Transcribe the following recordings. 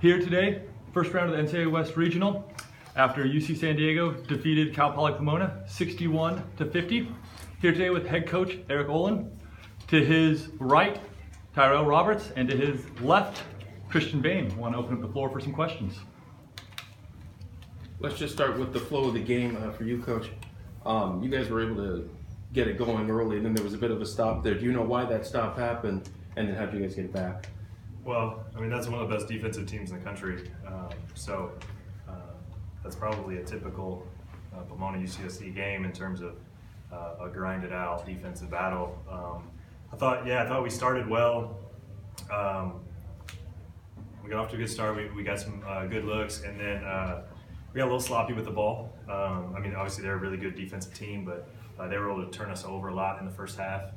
Here today, first round of the NCAA West Regional, after UC San Diego defeated Cal Poly Pomona 61-50. Here today with head coach Eric Olin. To his right, Tyrell Roberts, and to his left, Christian Bain. I want to open up the floor for some questions. Let's just start with the flow of the game for you, Coach. You guys were able to get it going early, and then there was a bit of a stop there. Do you know why that stop happened, and then how did you guys get it back? Well, I mean, that's one of the best defensive teams in the country. That's probably a typical Pomona UCSD game in terms of a grinded out defensive battle. I thought we started well. We got off to a good start. We got some good looks, and then we got a little sloppy with the ball. I mean, obviously they're a really good defensive team, but they were able to turn us over a lot in the first half,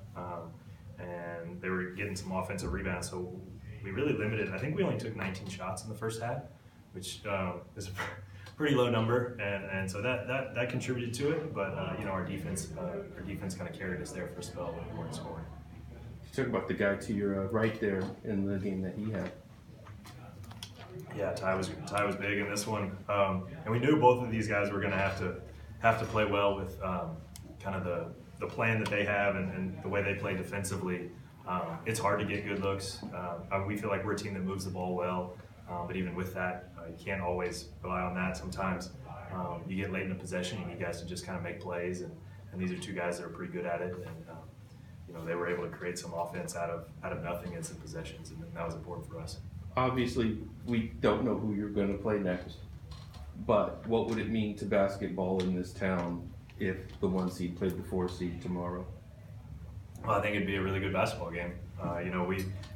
and they were getting some offensive rebounds. So we really limited. I think we only took 19 shots in the first half, which is a pretty low number, and so that contributed to it. But our defense kind of carried us there for a spell when we weren't scoring. You talk about the guy to your right there in the game that he had. Yeah, Ty was big in this one, and we knew both of these guys were going to have to play well with kind of the plan that they have and the way they play defensively. It's hard to get good looks. We feel like we're a team that moves the ball well, but even with that, you can't always rely on that. Sometimes you get late in the possession, you need guys to just kind of make plays, and these are two guys that are pretty good at it, and they were able to create some offense out of nothing in some possessions, and that was important for us. Obviously, we don't know who you're going to play next, but what would it mean to basketball in this town if the 1 seed played the 4 seed tomorrow? Well, I think it'd be a really good basketball game.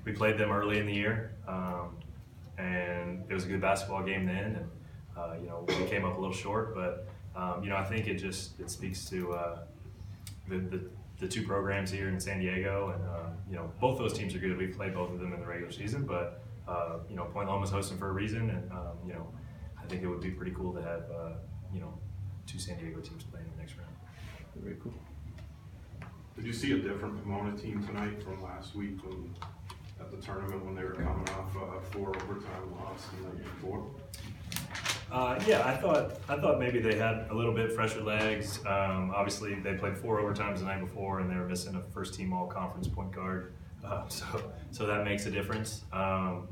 We played them early in the year, and it was a good basketball game then, and we came up a little short, but I think it speaks to the two programs here in San Diego, and both those teams are good. We've played both of them in the regular season, but Point Loma was hosting for a reason, and I think it would be pretty cool to have two San Diego teams playing in the next round. Very cool. Did you see a different Pomona team tonight from last week at the tournament when they were coming off a 4 overtime loss the night before? Yeah, I thought maybe they had a little bit fresher legs. Obviously, they played 4 overtimes the night before, and they were missing a first-team all-conference point guard, so that makes a difference. But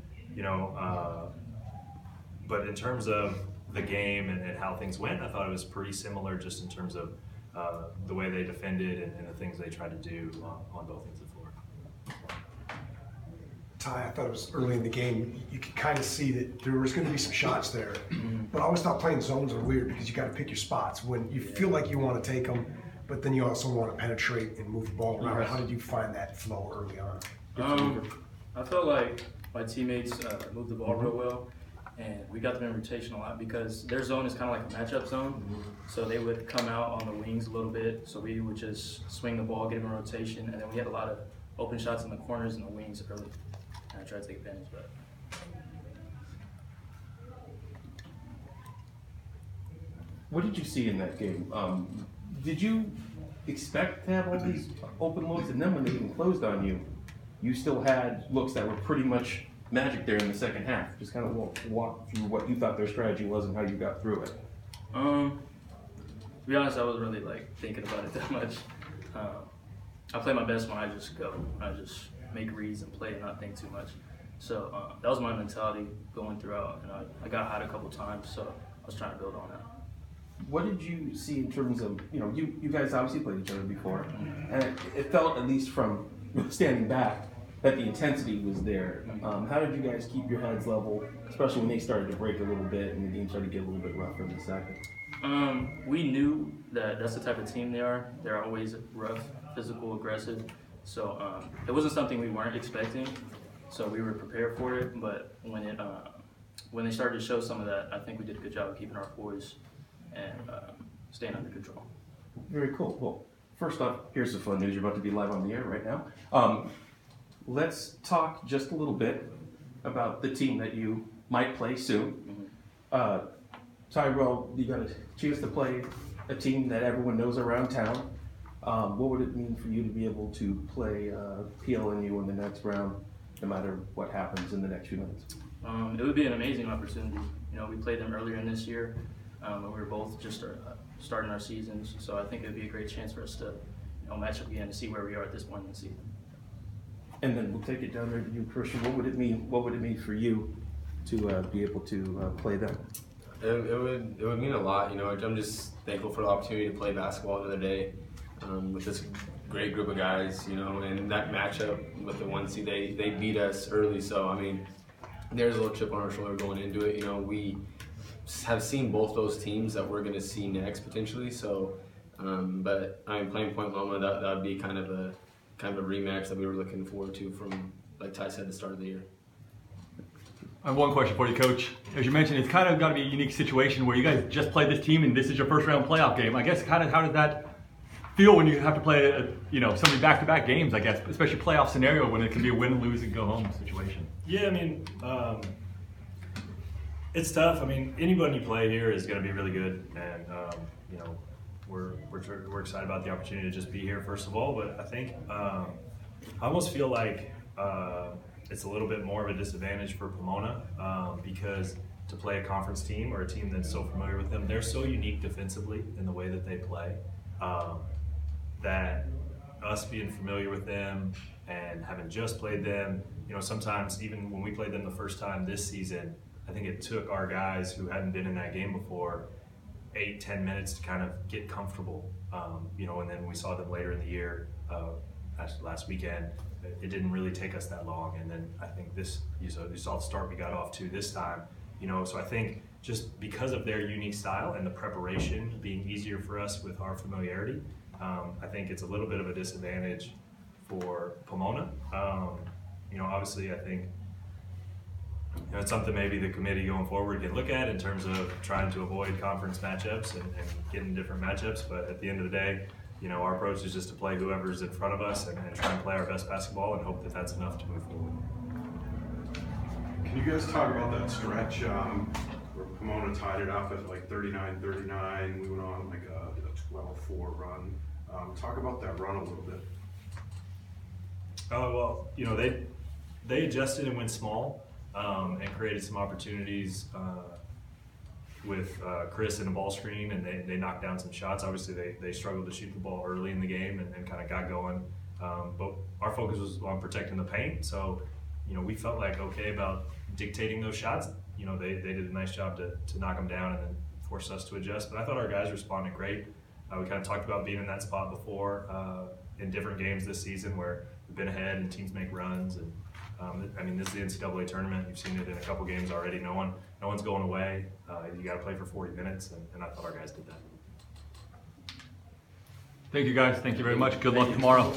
in terms of the game and how things went, I thought it was pretty similar, just in terms of the way they defended and the things they tried to do on both ends of the floor. Ty, I thought it was early in the game. You could kind of see that there was going to be some shots there. But I always thought playing zones are weird because you got to pick your spots. When you feel like you want to take them, but then you also want to penetrate and move the ball around. How did you find that flow early on? I felt like my teammates moved the ball real well, and we got them in rotation a lot because their zone is kind of like a matchup zone. So they would come out on the wings a little bit, so we would just swing the ball, get them in rotation, and then we had a lot of open shots in the corners and the wings early. And I tried to take advantage of that. What did you see in that game? Did you expect to have all these open looks, and then when they even closed on you, you still had looks that were pretty much magic there in the second half? Just kind of walk through what you thought their strategy was and how you got through it. To be honest, I wasn't really thinking about it that much. I play my best when I just go. I just make reads and play and not think too much. So that was my mentality going throughout, and I got hot a couple times, so I was trying to build on that. What did you see in terms of, you guys obviously played each other before, and it felt, at least from standing back, that the intensity was there. How did you guys keep your heads level, especially when they started to break a little bit and the game started to get a little bit rougher in the second? We knew that that's the type of team they are. They're always rough, physical, aggressive. So it wasn't something we weren't expecting. So we were prepared for it. But when they started to show some of that, I think we did a good job of keeping our poise and staying under control. Very cool. Well, first off, here's the fun news. You're about to be live on the air right now. Let's talk just a little bit about the team that you might play soon. Tyrell, you got a chance to play a team that everyone knows around town. What would it mean for you to be able to play PLNU in the next round no matter what happens in the next few minutes? It would be an amazing opportunity. You know, we played them earlier in this year, and we were both just starting our seasons. So I think it would be a great chance for us to, match up again to see where we are at this point in the season. And then we'll take it down there to you, Christian. What would it mean? What would it mean for you to be able to play them? It would mean a lot. I'm just thankful for the opportunity to play basketball another day with this great group of guys. And that matchup with the 1 seed, they beat us early. So there's a little chip on our shoulder going into it. We have seen both those teams that we're going to see next potentially. So, but playing Point Loma, that would be kind of a rematch that we were looking forward to from, like Ty said, the start of the year. I have one question for you, Coach. As you mentioned, it's kind of got to be a unique situation where you guys just played this team and this is your first round playoff game. I guess how does that feel when you have to play somebody back-to-back games, I guess, especially playoff scenario when it can be a win, lose, and go home situation? Yeah, it's tough. Anybody you play here is going to be really good, and we're excited about the opportunity to just be here first of all. But I think I almost feel like it's a little bit more of a disadvantage for Pomona because to play a conference team or a team that's so familiar with them, they're so unique defensively in the way that they play that us being familiar with them and having just played them, sometimes even when we played them the first time this season, I think it took our guys who hadn't been in that game before 8-10 minutes to kind of get comfortable, and then we saw them later in the year, last weekend. It didn't really take us that long, and then I think you saw the start we got off to this time, so I think just because of their unique style and the preparation being easier for us with our familiarity, I think it's a little bit of a disadvantage for Pomona. Obviously I think it's something maybe the committee going forward can look at in terms of trying to avoid conference matchups and getting different matchups, but at the end of the day, our approach is just to play whoever's in front of us and try and play our best basketball and hope that that's enough to move forward. Can you guys talk about that stretch where Pomona tied it up at like 39-39? We went on like a 12-4 run. Talk about that run a little bit. Oh, well, they adjusted and went small and created some opportunities with Chris in the ball screen, and they knocked down some shots. Obviously, they struggled to shoot the ball early in the game and kind of got going. But our focus was on protecting the paint, so we felt like okay about dictating those shots. They did a nice job to knock them down and then force us to adjust. But I thought our guys responded great. We kind of talked about being in that spot before in different games this season where we've been ahead and teams make runs. And this is the NCAA tournament. You've seen it in a couple games already. No one's going away. You got to play for 40 minutes, and I thought our guys did that. Thank you, guys. Thank you very much. Good luck tomorrow.